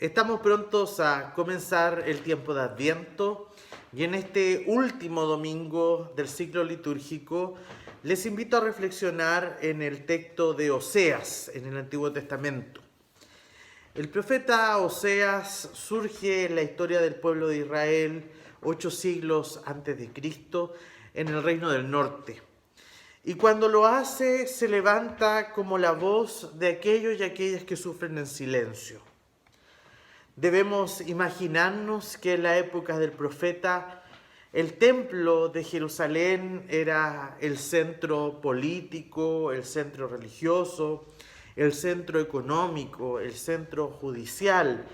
Estamos prontos a comenzar el tiempo de Adviento y en este último domingo del ciclo litúrgico les invito a reflexionar en el texto de Oseas en el Antiguo Testamento. El profeta Oseas surge en la historia del pueblo de Israel 8 siglos antes de Cristo en el Reino del Norte. Y cuando lo hace se levanta como la voz de aquellos y aquellas que sufren en silencio. Debemos imaginarnos que en la época del profeta el templo de Jerusalén era el centro político, el centro religioso, el centro económico, el centro judicial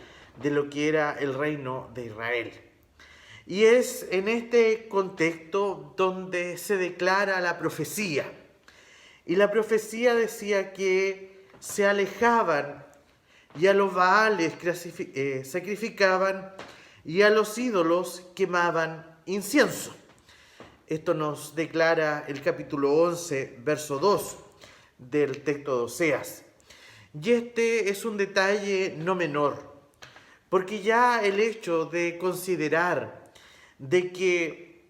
de lo que era el reino de Israel. Y es en este contexto donde se declara la profecía. Y la profecía decía que se alejaban y a los Baales sacrificaban y a los ídolos quemaban incienso. Esto nos declara el capítulo 11, verso 2 del texto de Oseas. Y este es un detalle no menor, porque ya el hecho de considerar de que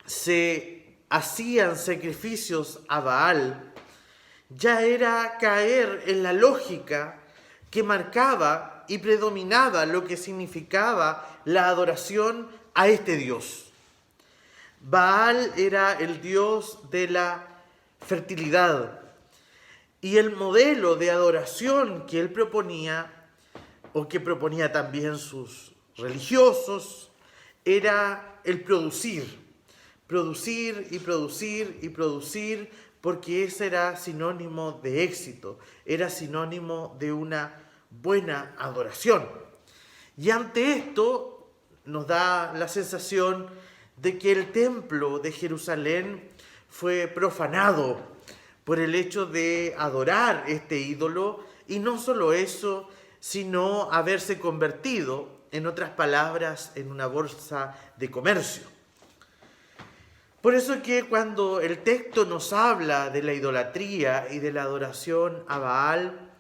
se hacían sacrificios a Baal ya era caer en la lógica que marcaba y predominaba lo que significaba la adoración a este Dios. Baal era el dios de la fertilidad y el modelo de adoración que él proponía, o que proponía también sus religiosos, era el producir y producir y producir, porque ese era sinónimo de éxito, era sinónimo de una buena adoración. Y ante esto nos da la sensación de que el templo de Jerusalén fue profanado por el hecho de adorar este ídolo, y no solo eso, sino haberse convertido, en otras palabras, en una bolsa de comercio. Por eso que cuando el texto nos habla de la idolatría y de la adoración a Baal,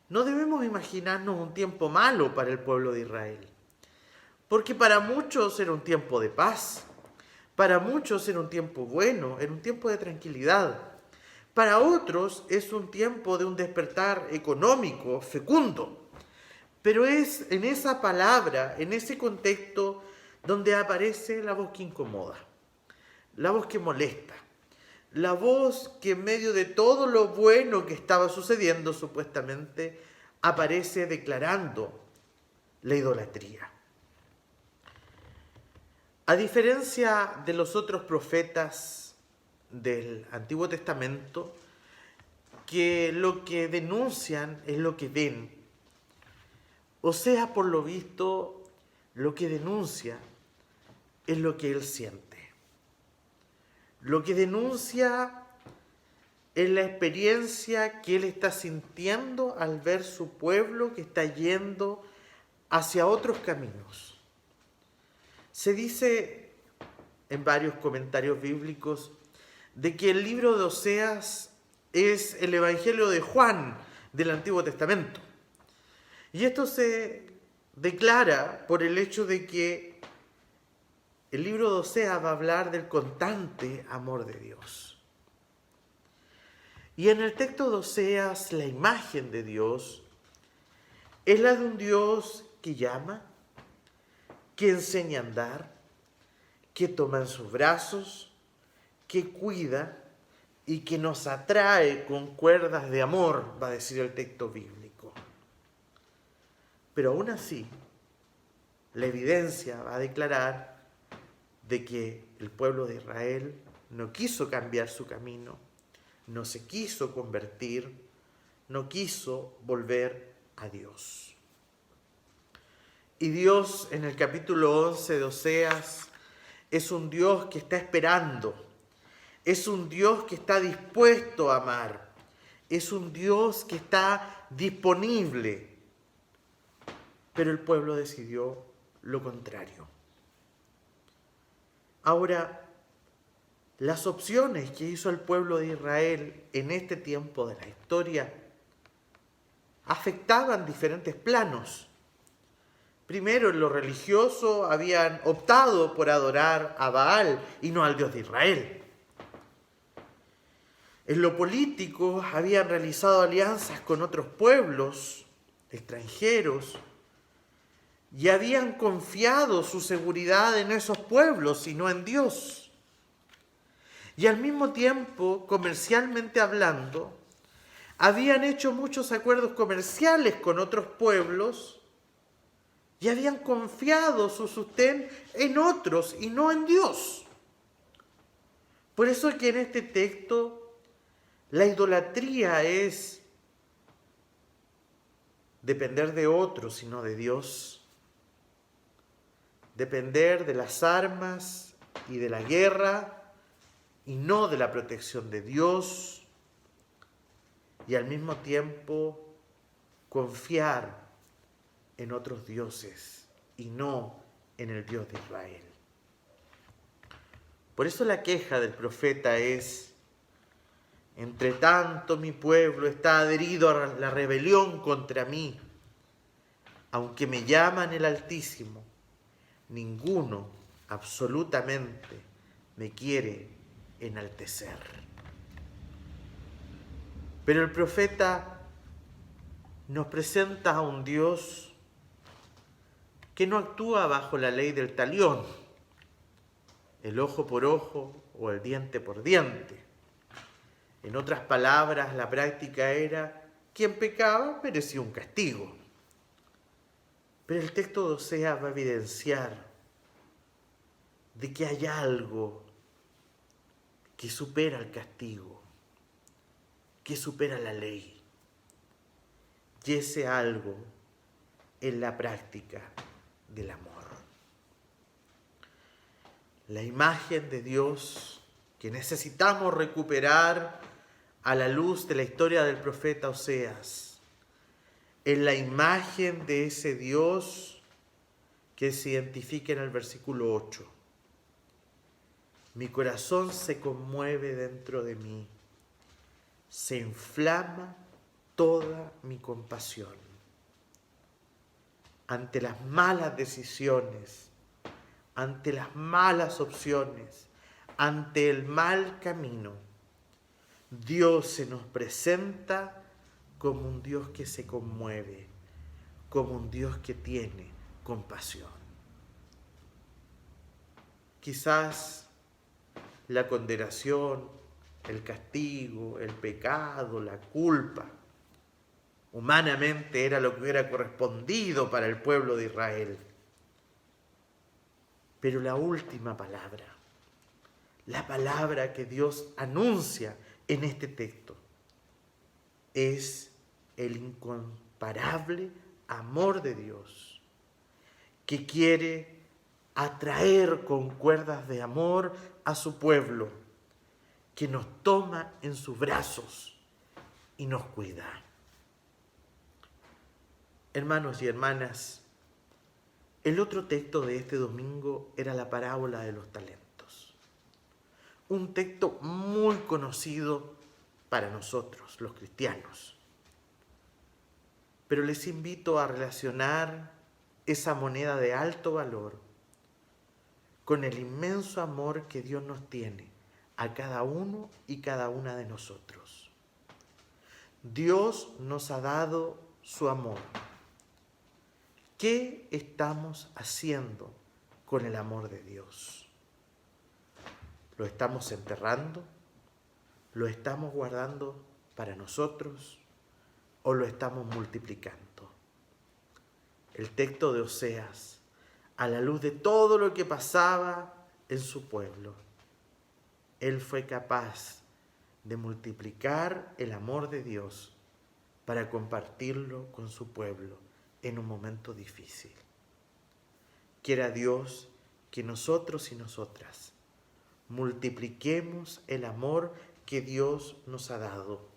no debemos imaginarnos un tiempo malo para el pueblo de Israel. Porque para muchos era un tiempo de paz, para muchos era un tiempo bueno, era un tiempo de tranquilidad. Para otros es un tiempo de un despertar económico fecundo. Pero es en esa palabra, en ese contexto, donde aparece la voz que incomoda, la voz que molesta, la voz que en medio de todo lo bueno que estaba sucediendo supuestamente aparece declarando la idolatría. A diferencia de los otros profetas del Antiguo Testamento, que lo que denuncian es lo que ven, Oseas, por lo visto, lo que denuncia es lo que él siente. Lo que denuncia es la experiencia que él está sintiendo al ver su pueblo que está yendo hacia otros caminos. Se dice en varios comentarios bíblicos de que el libro de Oseas es el Evangelio de Juan del Antiguo Testamento. Y esto se declara por el hecho de que el libro de Oseas va a hablar del constante amor de Dios. Y en el texto de Oseas, la imagen de Dios es la de un Dios que llama, que enseña a andar, que toma en sus brazos, que cuida y que nos atrae con cuerdas de amor, va a decir el texto bíblico. Pero aún así, la evidencia va a declarar de que el pueblo de Israel no quiso cambiar su camino, no se quiso convertir, no quiso volver a Dios. Y Dios, en el capítulo 11 de Oseas, es un Dios que está esperando, es un Dios que está dispuesto a amar, es un Dios que está disponible. Pero el pueblo decidió lo contrario. Ahora, las opciones que hizo el pueblo de Israel en este tiempo de la historia afectaban diferentes planos. Primero, en lo religioso, habían optado por adorar a Baal y no al Dios de Israel. En lo político, habían realizado alianzas con otros pueblos extranjeros y habían confiado su seguridad en esos pueblos y no en Dios. Y al mismo tiempo, comercialmente hablando, habían hecho muchos acuerdos comerciales con otros pueblos y habían confiado su sostén en otros y no en Dios. Por eso es que en este texto la idolatría es depender de otros y no de Dios. Depender de las armas y de la guerra y no de la protección de Dios. Y al mismo tiempo confiar en otros dioses y no en el Dios de Israel. Por eso la queja del profeta es: entre tanto mi pueblo está adherido a la rebelión contra mí, aunque me llaman el Altísimo, ninguno absolutamente me quiere enaltecer. Pero el profeta nos presenta a un Dios que no actúa bajo la ley del talión, el ojo por ojo o el diente por diente. En otras palabras, la práctica era: quien pecaba merecía un castigo. Pero el texto de Oseas va a evidenciar de que hay algo que supera el castigo, que supera la ley. Y ese algo es la práctica del amor. La imagen de Dios que necesitamos recuperar a la luz de la historia del profeta Oseas es la imagen de ese Dios que se identifica en el versículo 8. Mi corazón se conmueve dentro de mí, se inflama toda mi compasión. Ante las malas decisiones, ante las malas opciones, ante el mal camino, Dios se nos presenta como un Dios que se conmueve, como un Dios que tiene compasión. Quizás la condenación, el castigo, el pecado, la culpa, humanamente era lo que hubiera correspondido para el pueblo de Israel. Pero la última palabra, la palabra que Dios anuncia en este texto, es el incomparable amor de Dios, que quiere atraer con cuerdas de amor a su pueblo, que nos toma en sus brazos y nos cuida. Hermanos y hermanas, el otro texto de este domingo era la parábola de los talentos. Un texto muy conocido para nosotros, los cristianos. Pero les invito a relacionar esa moneda de alto valor con el inmenso amor que Dios nos tiene a cada uno y cada una de nosotros. Dios nos ha dado su amor. ¿Qué estamos haciendo con el amor de Dios? ¿Lo estamos enterrando? ¿Lo estamos guardando para nosotros? ¿O lo estamos multiplicando? El texto de Oseas, a la luz de todo lo que pasaba en su pueblo, él fue capaz de multiplicar el amor de Dios para compartirlo con su pueblo en un momento difícil. Quiera Dios que nosotros y nosotras multipliquemos el amor que Dios nos ha dado,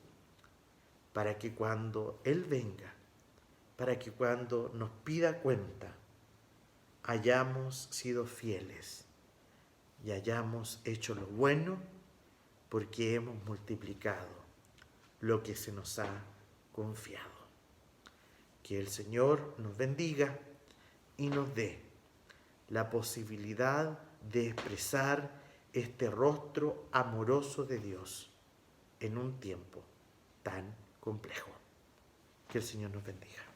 para que cuando Él venga, para que cuando nos pida cuenta, hayamos sido fieles y hayamos hecho lo bueno, porque hemos multiplicado lo que se nos ha confiado. Que el Señor nos bendiga y nos dé la posibilidad de expresar este rostro amoroso de Dios en un tiempo tan complejo. Que el Señor nos bendiga.